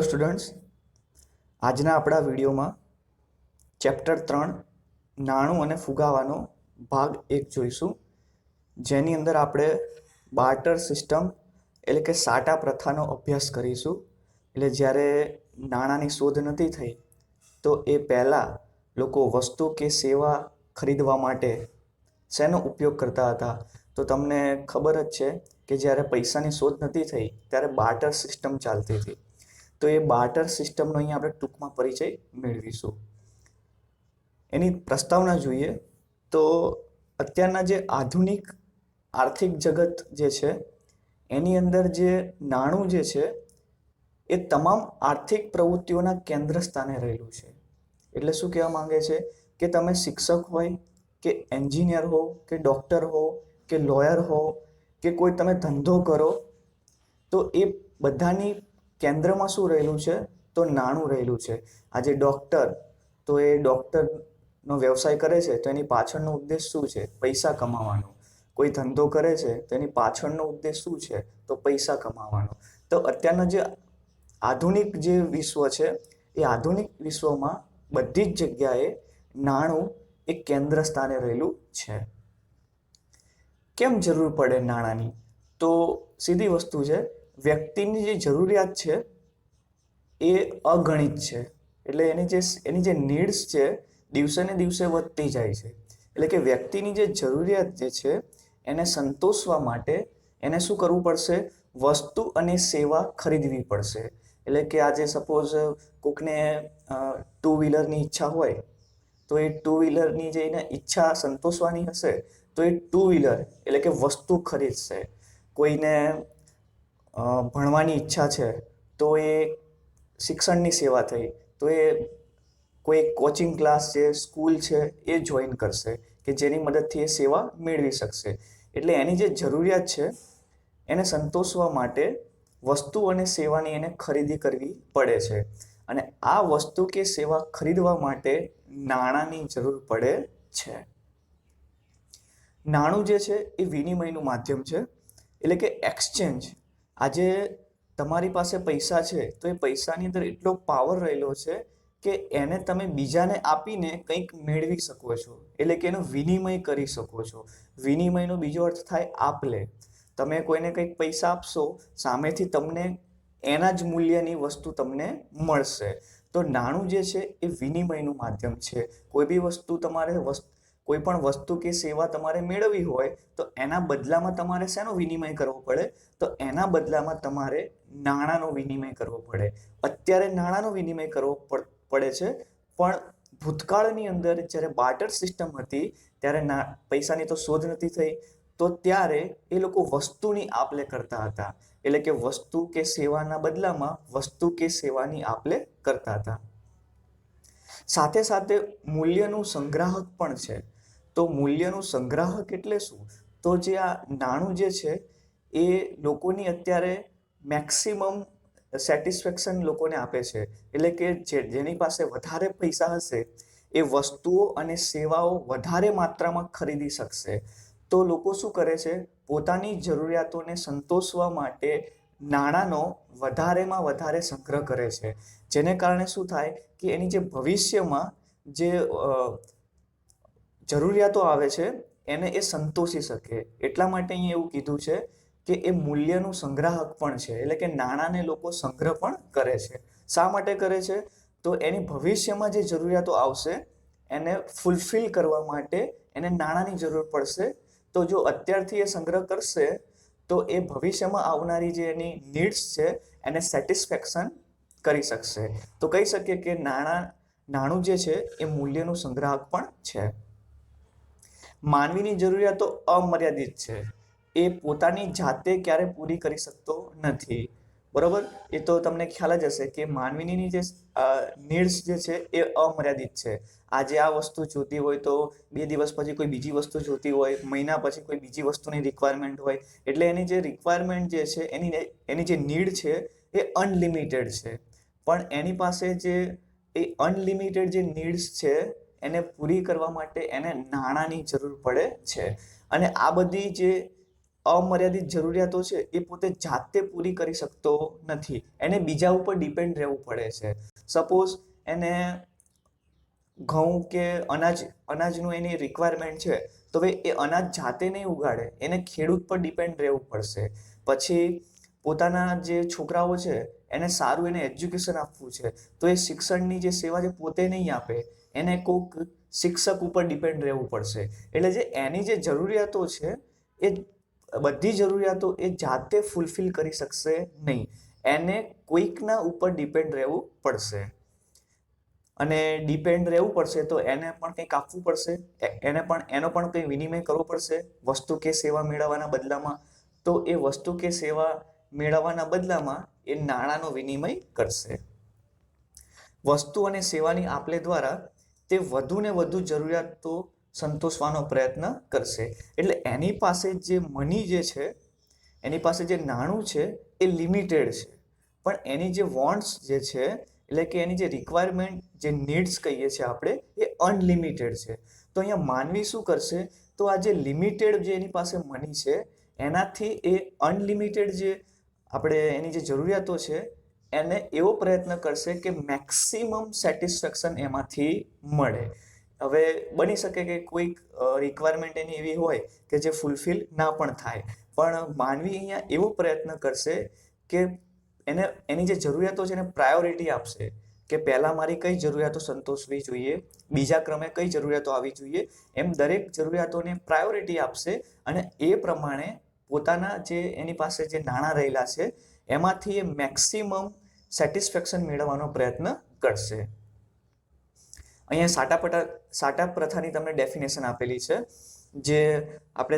Students, આજના આપણા વિડીયોમાં ચેપ્ટર 3 નાણું અને ફુગાવાનો ભાગ 1 જોઈશું, જેની અંદર આપણે બાર્ટર સિસ્ટમ એટલે કે સાટા પ્રથાનો અભ્યાસ કરીશું. એટલે જ્યારે નાણાંની શોધ નથી થઈ તો એ પહેલાં લોકો વસ્તુ કે સેવા ખરીદવા માટે શેનો ઉપયોગ કરતા હતા? તો તમને ખબર જ છે કે જ્યારે પૈસાની શોધ નથી થઈ ત્યારે બાર્ટર સિસ્ટમ ચાલતી હતી. તો એ બાર્ટર સિસ્ટમનો અહીંયા આપણે ટૂંકમાં પરિચય મેળવીશું. એની પ્રસ્તાવના જોઈએ તો અત્યારના જે આધુનિક આર્થિક જગત જે છે એની અંદર જે નાણું જે છે એ તમામ આર્થિક પ્રવૃત્તિઓના કેન્દ્ર સ્થાને રહેલું છે. એટલે શું કહેવા માંગે છે કે તમે શિક્ષક હોય કે એન્જિનિયર હો કે ડૉક્ટર હો કે લોયર હો કે કોઈ તમે ધંધો કરો તો એ બધાની કેન્દ્રમાં શું રહેલું છે? તો નાણું રહેલું છે. આજે ડૉક્ટર તો એ ડૉક્ટરનો વ્યવસાય કરે છે તો એની પાછળનો ઉદ્દેશ શું છે? પૈસા કમાવાનો. કોઈ ધંધો કરે છે તો એની પાછળનો ઉદ્દેશ શું છે? તો પૈસા કમાવાનો. તો અત્યારનો જે આધુનિક જે વિશ્વ છે એ આધુનિક વિશ્વમાં બધી જ જગ્યાએ નાણું એક કેન્દ્ર સ્થાને રહેલું છે. કેમ જરૂર પડે નાણાંની? તો સીધી વસ્તુ છે, વ્યક્તિની જે જરૂરિયાત છે એ અગણિત છે. એટલે એની જે નીડ્સ છે દિવસે ને દિવસે વધતી જાય છે. એટલે કે વ્યક્તિની જે જરૂરિયાત જે છે એને સંતોષવા માટે એને શું કરવું પડશે? વસ્તુ અને સેવા ખરીદવી પડશે. એટલે કે આજે સપોઝ કોકને 2 વ્હીલરની ઈચ્છા હોય તો એ 2 વ્હીલરની જે એને ઈચ્છા સંતોષવાની હશે તો એ 2 વ્હીલર એટલે કે વસ્તુ ખરીદશે. કોઈને ભણવાની ઈચ્છા છે તો એ શિક્ષણની સેવા થઈ તો એ કોઈ કોચિંગ ક્લાસ છે, સ્કૂલ છે એ જોઈન કરશે કે જેની મદદથી એ સેવા મેળવી શકશે. એટલે એની જે જરૂરિયાત છે એને સંતોષવા માટે વસ્તુ અને સેવાની એને ખરીદી કરવી પડે છે. અને આ વસ્તુ કે સેવા ખરીદવા માટે નાણાંની જરૂર પડે છે. નાણું જે છે એ વિનિમયનું માધ્યમ છે, એટલે કે એક્સચેન્જ. આજે તમારી પાસે પૈસા છે તો એ પૈસાની અંદર એટલો પાવર રહેલો છે કે એને તમે બીજાને આપીને કંઈક મેળવી શકો છો. એટલે કે એનો વિનિમય કરી શકો છો. વિનિમયનો બીજો અર્થ થાય આપ-લે. તમે કોઈને કંઈક પૈસા આપશો, સામેથી તમને એના જ મૂલ્યની વસ્તુ તમને મળશે. તો નાણું જે છે એ વિનિમયનું માધ્યમ છે. કોઈ બી વસ્તુ તમારે કોઈ પણ વસ્તુ કે સેવા તમારે મેળવવી હોય તો એના બદલામાં તમારે શેનો વિનિમય કરવો પડે? તો એના બદલામાં તમારે નાણાંનો વિનિમય કરવો પડે. અત્યારે નાણાંનો વિનિમય કરવો પડે છે, પણ ભૂતકાળની અંદર જ્યારે બાર્ટર સિસ્ટમ હતી ત્યારે પૈસાની તો શોધ નથી થઈ તો ત્યારે એ લોકો વસ્તુની આપ-લે કરતા હતા. એટલે કે વસ્તુ કે સેવાના બદલામાં વસ્તુ કે સેવાની આપ-લે કરતા હતા. સાથે સાથે મૂલ્યનું સંગ્રાહક પણ છે. તો મૂલ્યનું સંગ્રાહક એટલે શું? તો જે આ નાણું જે છે એ લોકોની અત્યારે મેક્સિમમ સેટિસ્ફેક્શન લોકોને આપે છે. એટલે કે જેની પાસે વધારે પૈસા હશે એ વસ્તુઓ અને સેવાઓ વધારે માત્રામાં ખરીદી શકશે. તો લોકો શું કરે છે? પોતાની જરૂરિયાતોને સંતોષવા માટે નાણાંનો વધારેમાં વધારે સંગ્રહ કરે છે. જેને કારણે શું થાય કે એની જે ભવિષ્યમાં જે જરૂરિયાતો આવે છે એને એ સંતોષી શકે. એટલા માટે અહીં એવું કીધું છે કે એ મૂલ્યનું સંગ્રાહક પણ છે. એટલે કે નાણાંને લોકો સંગ્રહ પણ કરે છે. શા માટે કરે છે? તો એની ભવિષ્યમાં જે જરૂરિયાતો આવશે એને ફૂલફિલ કરવા માટે એને નાણાંની જરૂર પડશે. તો જો અત્યારથી એ સંગ્રહ કરશે તો એ ભવિષ્યમાં આવનારી જે એની નીડ્સ છે એને સેટિસ્ફેક્શન કરી શકશે. તો કહી શકીએ કે નાણું જે છે એ મૂલ્યનું સંગ્રાહક પણ છે. માનવીની જરૂરિયાતો અમર્યાદિત છે. એ પોતાની જાતે ક્યારે પૂરી કરી શકતો નથી. બરોબર? એ તો તમને ખ્યાલ જ હશે કે માનવીની જે નીડ્સ જે છે એ અમર્યાદિત છે. આજે આ વસ્તુ જોતી હોય તો 2 દિવસ પછી કોઈ બીજી વસ્તુ જોતી હોય, મહિના પછી કોઈ બીજી વસ્તુની રિક્વાયરમેન્ટ હોય. એટલે એની જે રિક્વાયરમેન્ટ જે છે એની જે નીડ છે એ અનલિમિટેડ છે. પણ એની પાસે જે એ અનલિમિટેડ જે નીડ્સ છે એને પૂરી કરવા માટે એને નાણાંની જરૂર પડે છે. અને આ બધી જે અમર્યાદિત જરૂરિયાતો છે એ પોતે જાતે પૂરી કરી શકતો નથી, એને બીજા ઉપર ડિપેન્ડ રહેવું પડે છે. સપોઝ એને ઘઉં કે અનાજનું એની રિક્વાયરમેન્ટ છે, તો હવે એ અનાજ જાતે નહીં ઉગાડે, એને ખેડૂત પર ડિપેન્ડ રહેવું પડશે. પછી પોતાના જે છોકરાઓ છે એને સારું એને એજ્યુકેશન આપવું છે, તો એ શિક્ષણની જે સેવા છે પોતે નહીં આપે, એને કોઈક શિક્ષક ઉપર ડિપેન્ડ રહેવું પડશે. એટલે જે એની જે જરૂરિયાતો છે એ બધી જરૂરિયાતો એ જાતે ફૂલફિલ કરી શકશે નહીં, એને કોઈકના ઉપર ડિપેન્ડ રહેવું પડશે. અને ડિપેન્ડ રહેવું પડશે તો એને પણ કંઈક આપવું પડશે, એનો પણ કંઈ વિનિમય કરવો પડશે વસ્તુ કે સેવા મેળવવાના બદલામાં. તો એ વસ્તુ કે સેવા મેળવવાના બદલામાં એ નાણાંનો વિનિમય કરશે. વસ્તુ અને સેવાની આપલે દ્વારા તે વધુ ને વધુ જરૂરિયાતો સંતોષવાનો પ્રયત્ન કરશે. એટલે એની પાસે જે મની જે છે, એની પાસે જે નાણું છે એ લિમિટેડ છે, પણ એની જે વોન્ટ્સ જે છે, એટલે કે એની જે રિક્વાયરમેન્ટ, જે નીડ્સ કહીએ છીએ આપણે, એ અનલિમિટેડ છે. તો અહીંયા માનવી શું કરશે, તો આ જે લિમિટેડ જે એની પાસે મની છે એનાથી એ અનલિમિટેડ જે આપણે એની જે જરૂરિયાતો છે એને એવો પ્રયત્ન કરશે કે મેક્સિમમ સેટિસ્ફેક્શન એમાંથી મળે. હવે બની શકે કે કોઈક રિક્વાયરમેન્ટ એની એવી હોય કે જે ફૂલફિલ ના પણ થાય, પણ માનવી અહીંયા એવો પ્રયત્ન કરશે કે એની જે જરૂરિયાતો છે એને પ્રાયોરિટી આપશે કે પહેલાં મારી કઈ જરૂરિયાતો સંતોષવી જોઈએ, બીજા ક્રમે કઈ જરૂરિયાતો આવવી જોઈએ, એમ દરેક જરૂરિયાતોને પ્રાયોરિટી આપશે અને એ પ્રમાણે પોતાના જે એની પાસે જે નાણાં રહેલા છે એમાંથી એ મેક્સિમમ સેટિસ્ફેક્શન મેળવવાનો પ્રયત્ન કરશે. અહીંયા સાટા પ્રથાની તમને ડેફિનેશન આપેલી છે, જે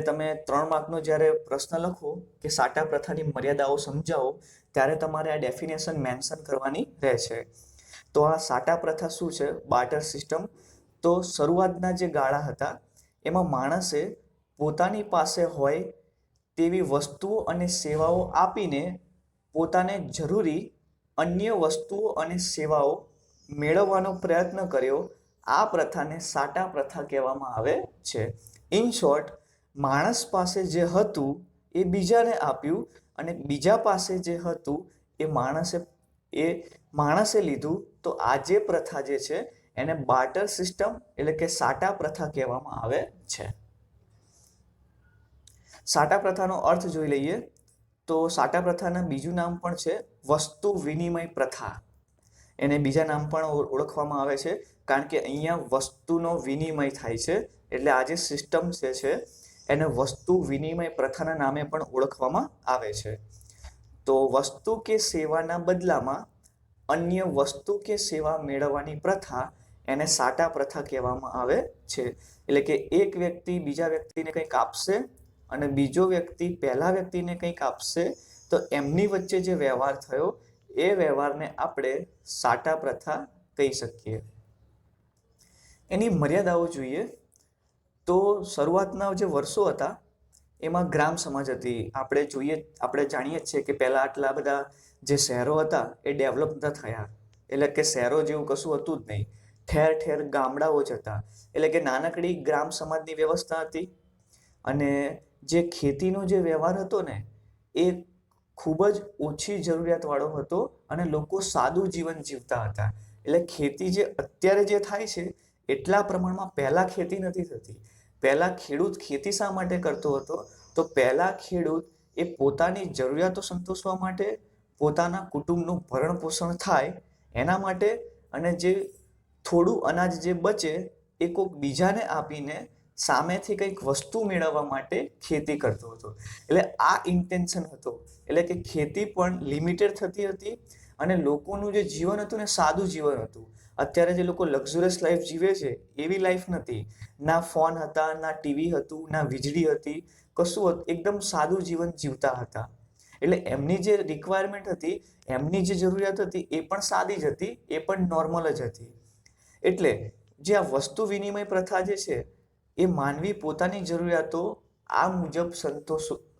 તમે 3 માર્કનો જ્યારે પ્રશ્ન લખો કે સાટા પ્રથાની મર્યાદાઓ સમજાવો, ત્યારે તમારે આ ડેફિનેશન મેન્શન કરવાની રહેશે. તો આ સાટા પ્રથા શું છે? Barter system. તો શરૂઆતના જે ગાળા હતા એમાં માણસે પોતાની પાસે હોય તેવી વસ્તુઓ અને સેવાઓ આપીને પોતાને જરૂરી અન્ય વસ્તુઓ અને સેવાઓ મેળવવાનો પ્રયત્ન કર્યો. આ પ્રથાને સાટા પ્રથા કહેવામાં આવે છે. ઇન શોર્ટ, માણસ પાસે જે હતું એ બીજાને આપ્યું અને બીજા પાસે જે હતું એ માણસે લીધું. તો આ જે પ્રથા જે છે એને બાર્ટર સિસ્ટમ એટલે કે સાટા પ્રથા કહેવામાં આવે છે. સાટા પ્રથાનો અર્થ જોઈ લઈએ તો સાટા પ્રથાના બીજું નામ પણ છે વસ્તુ વિનિમય પ્રથા. એને બીજા નામ પણ ઓળખવામાં આવે છે, કારણ કે અહીંયા વસ્તુનો વિનિમય થાય છે, એટલે આ જે સિસ્ટમ જે છે એને વસ્તુ વિનિમય પ્રથાના નામે પણ ઓળખવામાં આવે છે. તો વસ્તુ કે સેવાના બદલામાં અન્ય વસ્તુ કે સેવા મેળવવાની પ્રથા એને સાટા પ્રથા કહેવામાં આવે છે. એટલે કે એક વ્યક્તિ બીજા વ્યક્તિને કંઈક આપશે અને બીજો વ્યક્તિ પહેલા વ્યક્તિને કંઈક આપશે, તો એમની વચ્ચે જે વ્યવહાર થયો એ વ્યવહારને આપણે સાટા પ્રથા કહી શકીએ. એની મર્યાદાઓ જોઈએ તો શરૂઆતના જે વર્ષો હતા એમાં ગ્રામ સમાજ હતી. આપણે જાણીએ છીએ કે પહેલા આટલા બધા જે શહેરો હતા એ ડેવલપ નતા થયા, એટલે કે શહેરો જેવું કશું હતું જ નહીં. ઠેર ઠેર ગામડાઓ જ હતા, એટલે કે નાનકડી ગ્રામ સમાજની વ્યવસ્થા હતી. અને જે ખેતીનો જે વ્યવહાર હતો ને એ ખૂબ જ ઓછી જરૂરિયાતવાળો હતો અને લોકો સાદું જીવન જીવતા હતા. એટલે ખેતી જે અત્યારે જે થાય છે એટલા પ્રમાણમાં પહેલાં ખેતી નથી થતી. પહેલાં ખેડૂત ખેતી શા માટે કરતો હતો? તો પહેલાં ખેડૂત એ પોતાની જરૂરિયાતો સંતોષવા માટે, પોતાના કુટુંબનું ભરણ પોષણ થાય એના માટે, અને જે થોડું અનાજ જે બચે એ કોઈક બીજાને આપીને સામેથી કંઈક વસ્તુ મેળવવા માટે ખેતી કરતો હતો. એટલે આ ઇન્ટેન્શન હતો. એટલે કે ખેતી પણ લિમિટેડ થતી હતી અને લોકોનું જે જીવન હતું ને સાદું જીવન હતું. અત્યારે જે લોકો લક્ઝુરિયસ લાઈફ જીવે છે એવી લાઈફ નથી. ના ફોન હતા, ના ટીવી હતું, ના વીજળી હતી, કશું હતું, એકદમ સાદું જીવન જીવતા હતા. એટલે એમની જે રિક્વાયરમેન્ટ હતી, એમની જે જરૂરિયાત હતી એ પણ સાદી જ હતી, એ પણ નોર્મલ જ હતી. એટલે જે આ વસ્તુ વિનિમય પ્રથા જે છે એ માનવી પોતાની જરૂરિયાતો આ મુજબ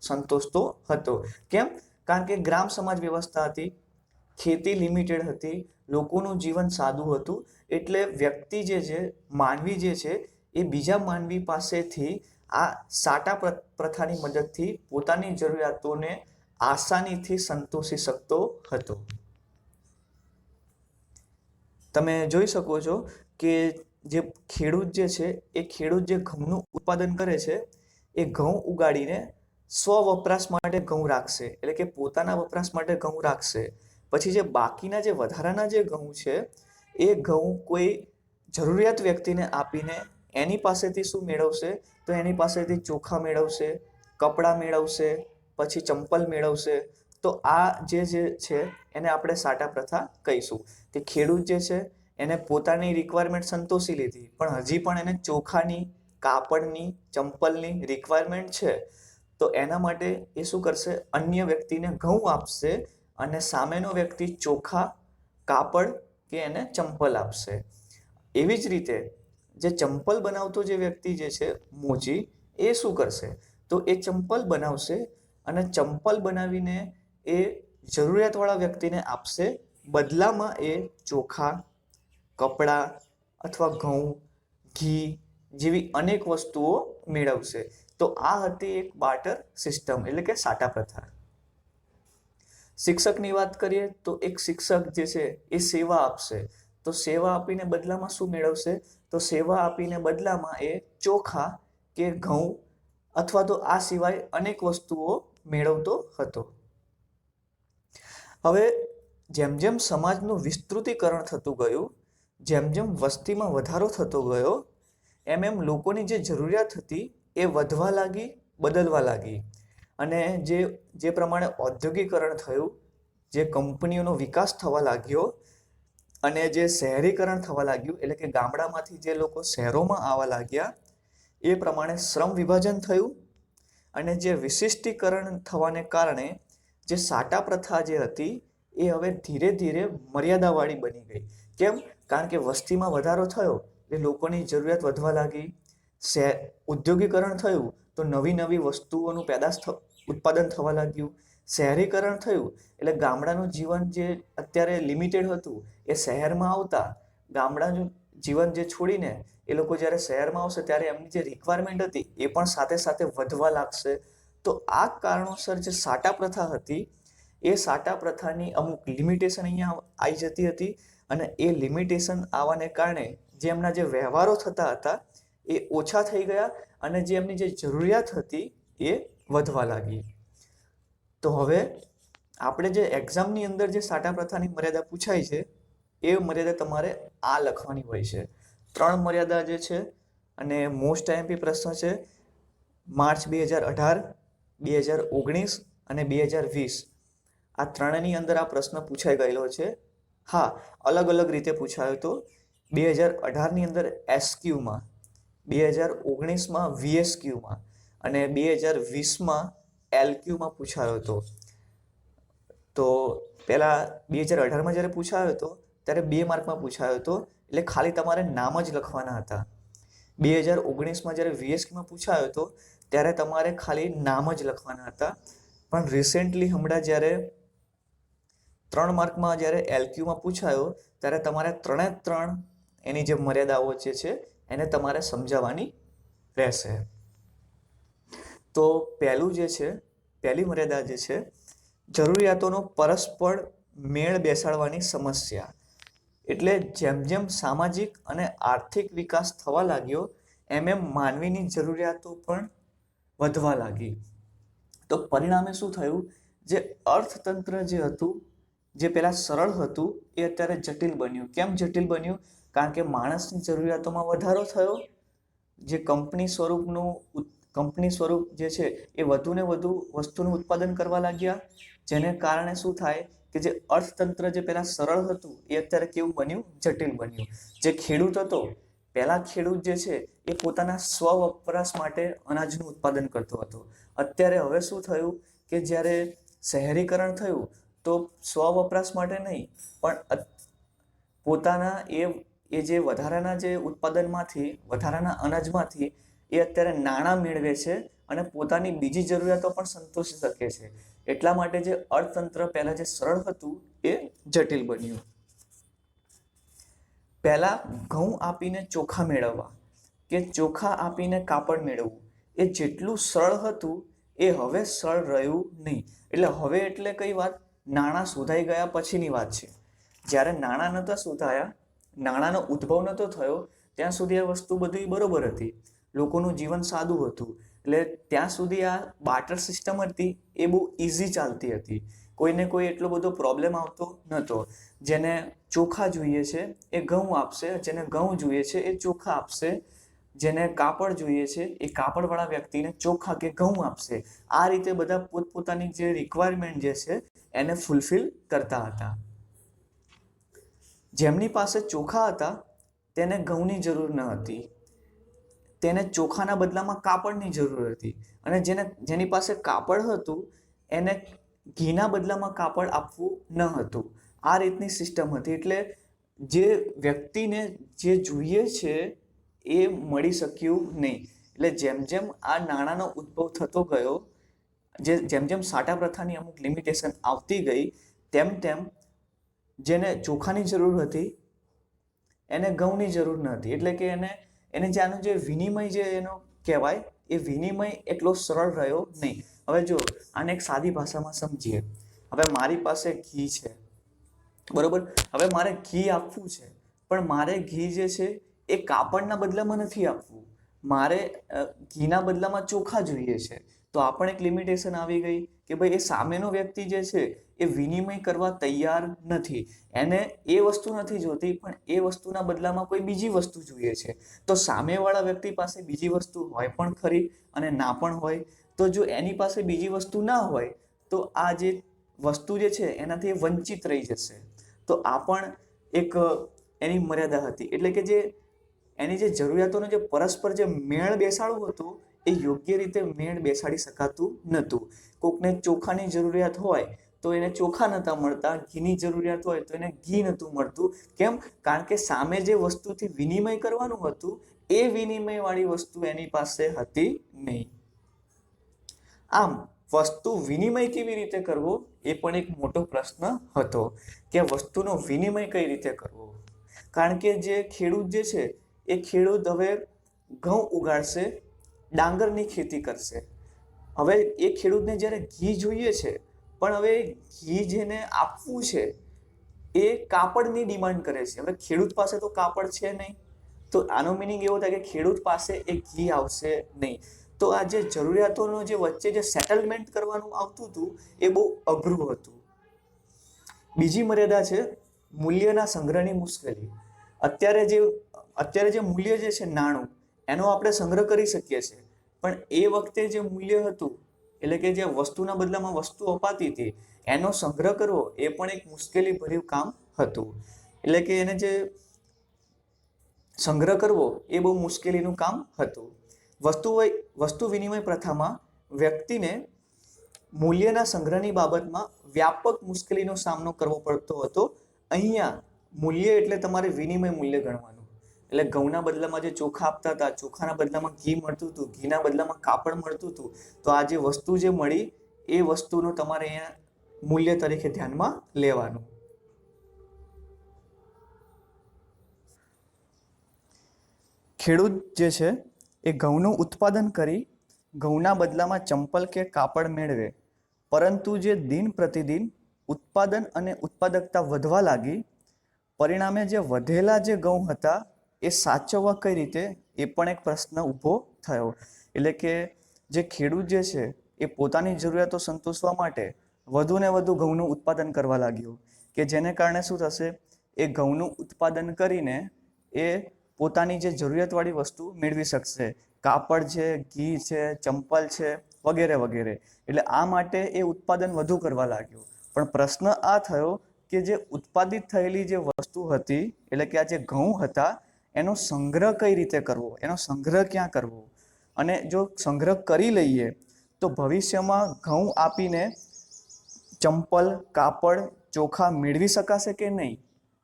સંતોષતો હતો. કેમ? કારણ કે ગ્રામ સમાજ વ્યવસ્થા હતી, ખેતી લિમિટેડ હતી, લોકોનું જીવન સાદું હતું, એટલે વ્યક્તિ જે છે, માનવી જે છે એ બીજા માનવી પાસેથી આ સાટા પ્રથાની મદદથી પોતાની જરૂરિયાતોને આસાનીથી સંતોષી શકતો હતો. તમે જોઈ શકો છો કે જે ખેડૂત જે છે એ ખેડૂત જે ઘઉંનું ઉત્પાદન કરે છે એ ઘઉં ઉગાડીને સ્વ વપરાશ માટે ઘઉં રાખશે, એટલે કે પોતાના વપરાશ માટે ઘઉં રાખશે. પછી જે બાકીના જે વધારાના જે ઘઉં છે એ ઘઉં કોઈ જરૂરિયાત વ્યક્તિને આપીને એની પાસેથી શું મેળવશે? તો એની પાસેથી ચોખા મેળવશે, કપડાં મેળવશે, પછી ચંપલ મેળવશે. તો આ જે છે એને આપણે સાટા પ્રથા કહીશું. કે ખેડૂત જે છે એને પોતાની રિક્વાયરમેન્ટ સંતોષી લીધી, પણ હજી પણ એને ચોખાની, કાપડની, ચંપલની રિક્વાયરમેન્ટ છે. તો એના માટે એ શું કરશે? અન્ય વ્યક્તિને ઘઉં આપશે અને સામેનો વ્યક્તિ ચોખા, કાપડ કે એને ચંપલ આપશે. એવી જ રીતે જે ચંપલ બનાવતો જે વ્યક્તિ જે છે મોચી, એ શું કરશે? તો એ ચંપલ બનાવશે અને ચંપલ બનાવીને એ જરૂરિયાતવાળા વ્યક્તિને આપશે. બદલામાં એ ચોખા, કપડાં અથવા ઘઉં, ઘી જેવી અનેક વસ્તુઓ મેળવશે. તો આ હતી એક બાર્ટર સિસ્ટમ, એટલે કે સાટા પ્રથા. શિક્ષકની વાત કરીએ તો એક શિક્ષક જે છે એ સેવા આપશે. તો સેવા આપીને બદલામાં શું મેળવશે? તો સેવા આપીને બદલામાં એ ચોખા કે ઘઉં અથવા તો આ સિવાય અનેક વસ્તુઓ મેળવતો હતો. હવે જેમ જેમ સમાજનું વિસ્તૃતીકરણ થતું ગયું, જેમ જેમ વસ્તીમાં વધારો થતો ગયો, એમ એમ લોકોની જે જરૂરિયાત હતી એ વધવા લાગી, બદલવા લાગી. અને જે પ્રમાણે ઔદ્યોગિકરણ થયું, જે કંપનીઓનો વિકાસ થવા લાગ્યો અને જે શહેરીકરણ થવા લાગ્યું, એટલે કે ગામડામાંથી જે લોકો શહેરોમાં આવવા લાગ્યા, એ પ્રમાણે શ્રમ વિભાજન થયું. અને જે વિશિષ્ટીકરણ થવાને કારણે જે સાટા પ્રથા જે હતી એ હવે ધીરે ધીરે મર્યાદાવાળી બની ગઈ. કેમ? કારણ કે વસ્તીમાં વધારો થયો એટલે લોકોની જરૂરિયાત વધવા લાગી. ઉદ્યોગીકરણ થયું તો નવી નવી વસ્તુઓનું ઉત્પાદન થવા લાગ્યું. શહેરીકરણ થયું એટલે ગામડાનું જીવન જે અત્યારે લિમિટેડ હતું એ શહેરમાં આવતા ગામડાનું જીવન જે છોડીને એ લોકો જ્યારે શહેરમાં આવશે ત્યારે એમની જે રિક્વાયરમેન્ટ હતી એ પણ સાથે સાથે વધવા લાગશે. તો આ કારણોસર જે સાટા પ્રથા હતી એ સાટા પ્રથાની અમુક લિમિટેશન અહીંયા આવી જતી હતી. અને એ લિમિટેશન આવવાને કારણે જે એમના જે વ્યવહારો થતા હતા એ ઓછા થઈ ગયા અને જે એમની જે જરૂરિયાત હતી એ વધવા લાગી. તો હવે આપણે જે એક્ઝામની અંદર જે સાટા પ્રથાની મર્યાદા પૂછાય છે એ મર્યાદા તમારે આ લખવાની હોય છે. 3 મર્યાદા જે છે અને મોસ્ટ આઈએમપી પ્રશ્ન છે માર્ચ 2018, 2019 અને 2020. આ ત્રણેયની અંદર આ પ્રશ્ન પૂછાઈ ગયેલો છે. હા, અલગ અલગ રીતે પૂછાયો હતો. 2018ની અંદર એસક્યુમાં, 2019માં વીએસક્યુમાં અને 2020માં એલક્યુમાં પૂછાયો હતો. તો પહેલા 2018માં જ્યારે પૂછાયો હતો ત્યારે 2 માર્કમાં પૂછાયો હતો, એટલે ખાલી તમારે નામ જ લખવાના હતા. 2019માં જ્યારે વીએસક્યુમાં પૂછાયો હતો ત્યારે તમારે ખાલી નામ જ લખવાના હતા. પણ રિસેન્ટલી હમણાં જ્યારે 3 માર્કમાં જ્યારે એલક્યુમાં પૂછાયો ત્યારે તમારે 3 એની જે મર્યાદાઓ જે છે એને તમારે સમજાવવાની રહેશે. તો પહેલી મર્યાદા જે છે જરૂરિયાતોનો પરસ્પર મેળ બેસાડવાની સમસ્યા. એટલે જેમ જેમ સામાજિક અને આર્થિક વિકાસ થવા લાગ્યો એમ એમ માનવીની જરૂરિયાતો પણ વધવા લાગી. તો પરિણામે શું થયું? જે અર્થતંત્ર જે હતું, જે પહેલાં સરળ હતું એ અત્યારે જટિલ બન્યું. કેમ જટિલ બન્યું? કારણ કે માણસની જરૂરિયાતોમાં વધારો થયો. જે કંપની સ્વરૂપ જે છે એ વધુને વધુ વસ્તુનું ઉત્પાદન કરવા લાગ્યા, જેને કારણે શું થાય કે જે અર્થતંત્ર જે પહેલાં સરળ હતું એ અત્યારે કેવું બન્યું? જટિલ બન્યું. જે ખેડૂત હતો, પહેલાં ખેડૂત જે છે એ પોતાના સ્વ વપરાશ માટે અનાજનું ઉત્પાદન કરતો હતો. અત્યારે હવે શું થયું કે જ્યારે શહેરીકરણ થયું તો સ્વ વપરાશ માટે નહીં પણ પોતાના એ જે વધારાના જે ઉત્પાદનમાંથી, વધારાના અનાજમાંથી એ અત્યારે નાણાં મેળવે છે અને પોતાની બીજી જરૂરિયાતો પણ સંતોષી શકે છે. એટલા માટે જે અર્થતંત્ર પહેલાં જે સરળ હતું એ જટિલ બન્યું. પહેલાં ઘઉં આપીને ચોખા મેળવવા, કે ચોખા આપીને કાપડ મેળવવું એ જેટલું સરળ હતું એ હવે સરળ રહ્યું નહીં. એટલે કઈ વાત? નાણાં શોધાઈ ગયા પછીની વાત છે. જ્યારે નાણાં નહોતા શોધાયા, નાણાંનો ઉદ્ભવ નહોતો થયો, ત્યાં સુધી આ વસ્તુ બધી બરોબર હતી, લોકોનું જીવન સાદું હતું. એટલે ત્યાં સુધી આ બાર્ટર સિસ્ટમ હતી એ બહુ ઇઝી ચાલતી હતી. કોઈને કોઈ એટલો બધો પ્રોબ્લેમ આવતો નહોતો. જેને ચોખા જોઈએ છે એ ઘઉં આપશે, જેને ઘઉં જોઈએ છે એ ચોખા આપશે, જેને કાપડ જોઈએ છે એ કાપડવાળા વ્યક્તિને ચોખા કે ઘઉં આપશે. આ રીતે બધા પોતપોતાની જે રિક્વાયરમેન્ટ જે છે એને ફૂલફિલ કરતા હતા. જેમની પાસે ચોખા હતા તેને ઘઉંની જરૂર ન હતી, તેને ચોખાના બદલામાં કાપડની જરૂર હતી. અને જેની પાસે કાપડ હતું એને ઘીના બદલામાં કાપડ આપવું ન હતું. આ રીતની સિસ્ટમ હતી. એટલે જે વ્યક્તિને જે જોઈએ છે એ મળી શક્યું નહીં. એટલે જેમ જેમ આ નાણાંનો ઉદ્ભવ થતો ગયો, જેમ જેમ સાટા પ્રથાની અમુક લિમિટેશન આવતી ગઈ, તેમ તેમ જેને ચોખાની જરૂર હતી એને ઘઉંની જરૂર ન હતી. એટલે કે એને જે આનો જે વિનિમય જે એનો કહેવાય એ વિનિમય એટલો સરળ રહ્યો નહીં. હવે જો આને એક સાદી ભાષામાં સમજીએ. હવે મારી પાસે ઘી છે, બરોબર? હવે મારે ઘી આપવું છે, પણ મારે ઘી જે છે એ કાપડના બદલામાં નથી આપવું, મારે ઘીના બદલામાં ચોખા જોઈએ છે. તો આ પણ એક લિમિટેશન આવી ગઈ કે ભાઈ એ સામેનો વ્યક્તિ જે છે એ વિનિમય કરવા તૈયાર નથી. એને એ વસ્તુ નથી જોતી, પણ એ વસ્તુના બદલામાં કોઈ બીજી વસ્તુ જોઈએ છે. તો સામેવાળા વ્યક્તિ પાસે બીજી વસ્તુ હોય પણ ખરી અને ના પણ હોય. તો જો એની પાસે બીજી વસ્તુ ના હોય તો આ જે વસ્તુ જે છે એનાથી વંચિત રહી જશે. તો આ પણ એક એની મર્યાદા હતી. એટલે કે જે એની જે જરૂરિયાતોનો જે પરસ્પર જે મેળ બેસાડવું હતું એ યોગ્ય રીતે મેળ બેસાડી શકાતું નહોતું. કોકને ચોખાની જરૂરિયાત હોય તો એને ચોખા નહોતા મળતા, ઘીની જરૂરિયાત હોય તો એને ઘી નહોતું મળતું. કેમ? કારણ કે સામે જે વસ્તુથી વિનિમય કરવાનું હતું એ વિનિમયવાળી વસ્તુ એની પાસે હતી નહીં. આમ વસ્તુ વિનિમય કેવી રીતે કરવો એ પણ એક મોટો પ્રશ્ન હતો કે વસ્તુનો વિનિમય કઈ રીતે કરવો. કારણ કે જે ખેડૂત જે છે એ ખેડૂત હવે ઘઉં ઉગાડશે, ડાંગરની ખેતી કરશે. હવે એ ખેડૂતને જ્યારે ઘી જોઈએ છે, પણ હવે ઘી જેને આપવું છે એ કાપડની ડિમાન્ડ કરે છે. હવે ખેડૂત પાસે તો કાપડ છે નહીં, તો આનો મિનિંગ એવો થાય કે ખેડૂત પાસે એ ઘી આવશે નહીં. તો આ જે જરૂરિયાતોનો જે વચ્ચે જે સેટલમેન્ટ કરવાનું આવતું હતું એ બહુ અઘરું હતું. બીજી મર્યાદા છે મૂલ્યના સંગ્રહની મુશ્કેલી. અત્યારે જે મૂલ્ય જે છે નાણું, એનો આપણે સંગ્રહ કરી શકીએ છીએ, પણ એ વખતે જે મૂલ્ય હતું એટલે કે જે વસ્તુના બદલામાં વસ્તુ અપાતી હતી એનો સંગ્રહ કરવો એ પણ એક મુશ્કેલી ભર્યું કામ હતું. એટલે કે એને જે સંગ્રહ કરવો એ બહુ મુશ્કેલીનું કામ હતું. વસ્તુ વિનિમય પ્રથામાં વ્યક્તિને મૂલ્યના સંગ્રહની બાબતમાં વ્યાપક મુશ્કેલીનો સામનો કરવો પડતો હતો. અહીંયા મૂલ્ય એટલે તમારે વિનિમય મૂલ્ય ગણવાનું. એટલે ઘઉંના બદલામાં જે ચોખા આપતા હતા, ચોખાના બદલામાં ઘી મળતું હતું, ઘીના બદલામાં કાપડ મળતું હતું, તો આ જે વસ્તુ જે મળી એ વસ્તુનું તમારે અહીંયા મૂલ્ય તરીકે ધ્યાનમાં લેવાનું. ખેડૂત જે છે એ ઘઉંનું ઉત્પાદન કરી ઘઉંના બદલામાં ચંપલ કે કાપડ મેળવે, પરંતુ જે દિન પ્રતિદિન ઉત્પાદન અને ઉત્પાદકતા વધવા લાગી, પરિણામે જે વધેલા જે ઘઉં હતા એ સાચવવા કઈ રીતે એ પણ એક પ્રશ્ન ઊભો થયો. એટલે કે જે ખેડૂત જે છે એ પોતાની જરૂરિયાતો સંતોષવા માટે વધુ ને વધુ ઘઉંનું ઉત્પાદન કરવા લાગ્યો, કે જેને કારણે શું થશે, એ ઘઉંનું ઉત્પાદન કરીને એ પોતાની જે જરૂરિયાતવાળી વસ્તુ મેળવી શકશે. કાપડ છે, ઘી છે, ચંપલ છે, વગેરે વગેરે. એટલે આ માટે એ ઉત્પાદન વધુ કરવા લાગ્યો. પણ પ્રશ્ન આ થયો કે જે ઉત્પાદિત થયેલી જે વસ્તુ હતી એટલે કે આ જે ઘઉં હતા એનો સંગ્રહ કઈ રીતે કરવો, એનો સંગ્રહ ક્યાં કરવો. અને જો સંગ્રહ કરી લઈએ તો ભવિષ્યમાં ઘઉં આપીને ચંપલ, કાપડ, ચોખા મેળવી શકાશે કે નહીં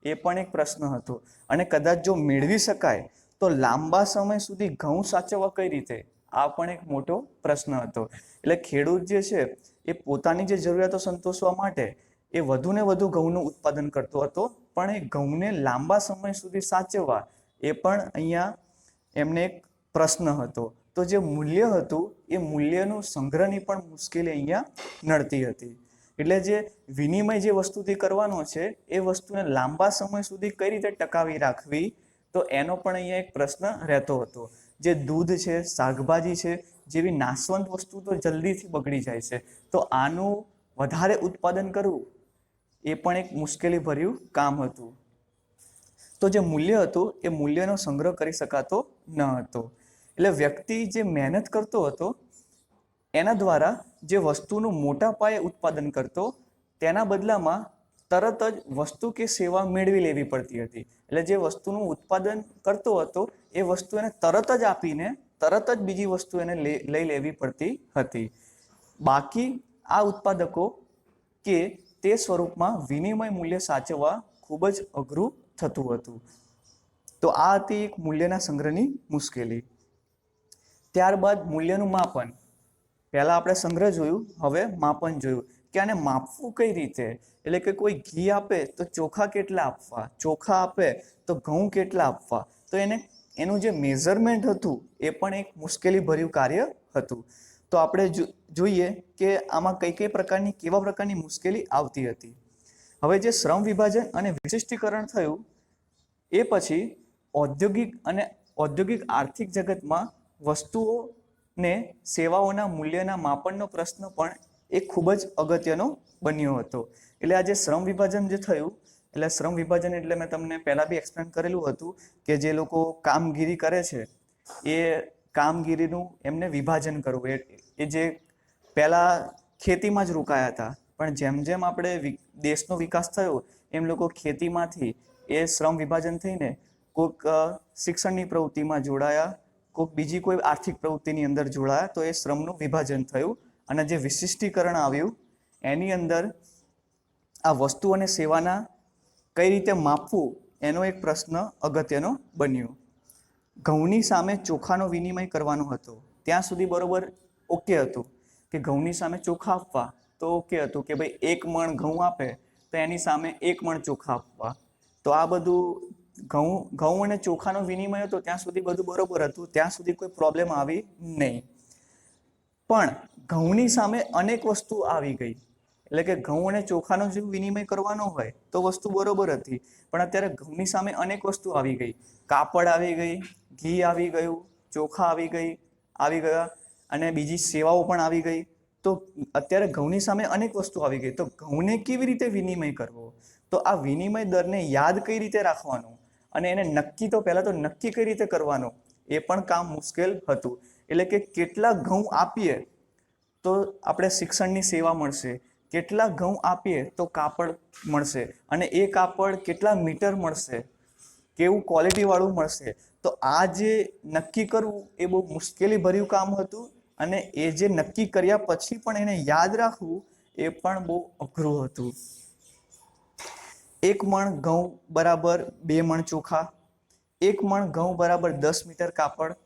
એ પણ એક પ્રશ્ન હતો. અને કદાચ જો મેળવી શકાય તો લાંબા સમય સુધી ઘઉં સાચવવા કઈ રીતે, આ પણ એક મોટો પ્રશ્ન હતો. એટલે ખેડૂત જે છે એ પોતાની જે જરૂરિયાતો સંતોષવા માટે એ વધુ ને વધુ ઘઉંનું ઉત્પાદન કરતો હતો, પણ એ ઘઉંને લાંબા સમય સુધી સાચવવા એ પણ અહીંયા એમને એક પ્રશ્ન હતો. તો જે મૂલ્ય હતું એ મૂલ્યનું સંગ્રહની પણ મુશ્કેલી અહીંયા નડતી હતી. એટલે જે વિનિમય જે વસ્તુથી કરવાનો છે એ વસ્તુને લાંબા સમય સુધી કઈ રીતે ટકાવી રાખવી, તો એનો પણ અહીંયા એક પ્રશ્ન રહેતો હતો. જે દૂધ છે, શાકભાજી છે, જેવી નાશવંત વસ્તુ તો જલ્દીથી બગડી જાય છે, તો આનું વધારે ઉત્પાદન કરવું એ પણ એક મુશ્કેલી ભર્યું કામ હતું. તો જે મૂલ્ય હતું એ મૂલ્યનો સંગ્રહ કરી શકાતો ન હતો. એટલે વ્યક્તિ જે મહેનત કરતો હતો એના દ્વારા જે વસ્તુનું મોટા પાયે ઉત્પાદન કરતો, તેના બદલામાં તરત જ વસ્તુ કે સેવા મેળવી લેવી પડતી હતી. એટલે જે વસ્તુનું ઉત્પાદન કરતો હતો એ વસ્તુ એને તરત જ આપીને તરત જ બીજી વસ્તુ એને લઈ લેવી પડતી હતી. બાકી આ ઉત્પાદકો કે તે સ્વરૂપમાં વિનિમય મૂલ્ય સાચવવા ખૂબ જ અઘરું થતું હતું. તો આ હતી એક મૂલ્યના સંગ્રહની મુશ્કેલી. ત્યારબાદ મૂલ્યનું માપન. પહેલા આપણે સંગ્રહ જોયું, હવે માપન જોયું કે આને માપવું કઈ રીતે. એટલે કે કોઈ ઘી આપે તો ચોખા કેટલા આપવા, ચોખા આપે તો ઘઉં કેટલા આપવા. તો એનું જે મેઝરમેન્ટ હતું એ પણ એક મુશ્કેલી ભર્યું કાર્ય હતું. તો આપણે જોઈએ કે આમાં કઈ પ્રકારની કેવા પ્રકારની મુશ્કેલી આવતી હતી. હવે જે શ્રમ વિભાજન અને વિશિષ્ટીકરણ થયું એ પછી ઔદ્યોગિક આર્થિક જગતમાં વસ્તુઓને સેવાઓના મૂલ્યના માપનનો પ્રશ્ન પણ એક ખૂબ જ અગત્યનો બન્યો હતો. એટલે આ જે શ્રમ વિભાજન જે થયું, એટલે શ્રમ વિભાજન એટલે મેં તમને પહેલાં બી એક્સપ્લેન કરેલું હતું કે જે લોકો કામગીરી કરે છે એ કામગીરીનું એમને વિભાજન કરવું. એ જે પહેલાં ખેતીમાં જ રોકાયા હતા, પણ જેમ જેમ આપણે દેશનો વિકાસ થયો એમ લોકો ખેતીમાંથી એ શ્રમ વિભાજન થઈને કોઈક શિક્ષણની પ્રવૃત્તિમાં જોડાયા, કોઈક બીજી કોઈ આર્થિક પ્રવૃત્તિની અંદર જોડાયા, તો એ શ્રમનું વિભાજન થયું. અને જે વિશિષ્ટીકરણ આવ્યું એની અંદર આ વસ્તુ અને સેવાના કઈ રીતે માપવું એનો એક પ્રશ્ન અગત્યનો બન્યો. ઘઉંની સામે ચોખાનો વિનિમય કરવાનો હતો, ત્યાં સુધી બરોબર ઓકે હતું કે ઘઉંની સામે ચોખા આપવા તો ઓકે હતું કે ભાઈ 1 મણ ઘઉં આપે તો એની સામે 1 મણ ચોખા આપવા. તો આ બધું ઘઉં અને ચોખાનો વિનિમય હતો ત્યાં સુધી બધું બરોબર હતું, ત્યાં સુધી કોઈ પ્રોબ્લેમ આવી નહીં. પણ ઘઉંની સામે અનેક વસ્તુ આવી ગઈ. એટલે કે ઘઉં અને ચોખાનો જો વિનિમય કરવાનો હોય તો વસ્તુ બરોબર હતી, પણ અત્યારે ઘઉંની સામે અનેક વસ્તુ આવી ગઈ. કાપડ આવી ગઈ, ઘી આવી ગયું, ચોખા આવી ગયા અને બીજી સેવાઓ પણ આવી ગઈ. તો અત્યારે ઘઉંની સામે અનેક વસ્તુ આવી ગઈ, તો ઘઉંને કેવી રીતે વિનિમય કરવો, તો આ વિનિમય દરને યાદ કઈ રીતે રાખવાનો અને એને નક્કી તો પહેલા તો નક્કી કઈ રીતે કરવાનો એ પણ કામ મુશ્કેલ હતું. એટલે કે કેટલા ઘઉં આપીએ તો આપણે શિક્ષણની સેવા મળશે, કેટલા ઘઉં આપીએ તો કાપડ મળશે, અને એ કાપડ કેટલા મીટર મળશે, કેવું ક્વોલિટીવાળું મળશે. તો આ જે નક્કી કરવું એ બહુ મુશ્કેલી ભર્યું કામ હતું, અને એ જે નક્કી કર્યા પછી પણ એને યાદ રાખવું એ પણ બહુ અઘરું હતું. 1 મણ ઘઉં બરાબર 2 મણ ચોખા, 1 મણ ઘઉં બરાબર 10 મીટર કાપડ,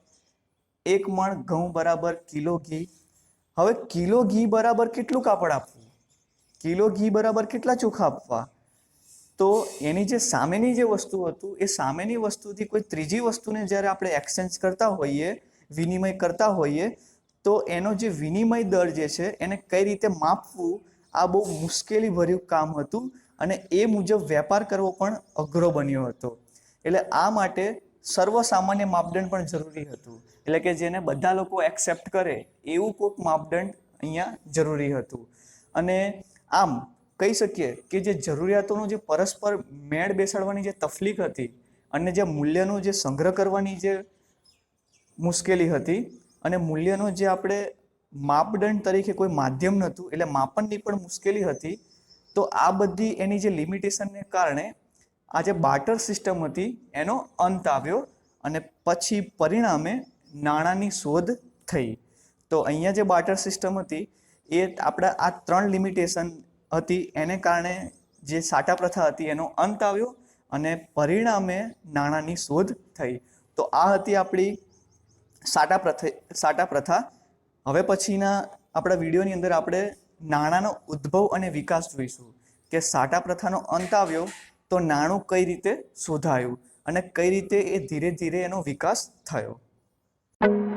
1 મણ ઘઉં બરાબર કિલો ઘી. હવે કિલો ઘી બરાબર કેટલું કાપડ આપવું, કિલો ઘી બરાબર કેટલા ચોખા આપવા. તો એની જે સામેની જે વસ્તુ હતું એ સામેની વસ્તુથી કોઈ ત્રીજી વસ્તુને જ્યારે આપણે એક્સચેન્જ કરતા હોઈએ, વિનિમય કરતા હોઈએ, તો એનો જે વિનિમય દર જે છે એને કઈ રીતે માપવું આ બહુ મુશ્કેલી ભર્યું કામ હતું, અને એ મુજબ વેપાર કરવો પણ અઘરો બન્યો હતો. એટલે આ માટે સર્વસામાન્ય માપદંડ પણ જરૂરી હતું. એટલે કે જેને બધા લોકો એક્સેપ્ટ કરે એવું કોઈક માપદંડ અહીંયા જરૂરી હતું. અને આમ કહી શકીએ કે જે જરૂરિયાતોનો જે પરસ્પર મેળ બેસાડવાની જે તફલીક હતી અને જે મૂલ્યનો જે સંગ્રહ કરવાની જે મુશ્કેલી હતી, અને મૂલ્યનો જે આપણે માપદંડ તરીકે કોઈ માધ્યમ નહોતું એટલે માપનની પણ મુશ્કેલી હતી. તો આ બધી એની જે લિમિટેશનને કારણે આ જે બાર્ટર સિસ્ટમ હતી એનો અંત આવ્યો, અને પછી પરિણામે નાણાંની શોધ થઈ. તો અહીંયા જે બાર્ટર સિસ્ટમ હતી એ આપણા આ 3 લિમિટેશન હતી એને કારણે જે સાટા પ્રથા હતી એનો અંત આવ્યો, અને પરિણામે નાણાંની શોધ થઈ. તો આ હતી આપણી સાટા પ્રથા. હવે પછીના આપણા વિડીયોની અંદર આપણે નાણાંનો ઉદ્ભવ અને વિકાસ જોઈશું કે સાટા પ્રથાનો અંત આવ્યો તો નાણું કઈ રીતે શોધાયું અને કઈ રીતે એ ધીરે ધીરે એનો વિકાસ થયો. છે.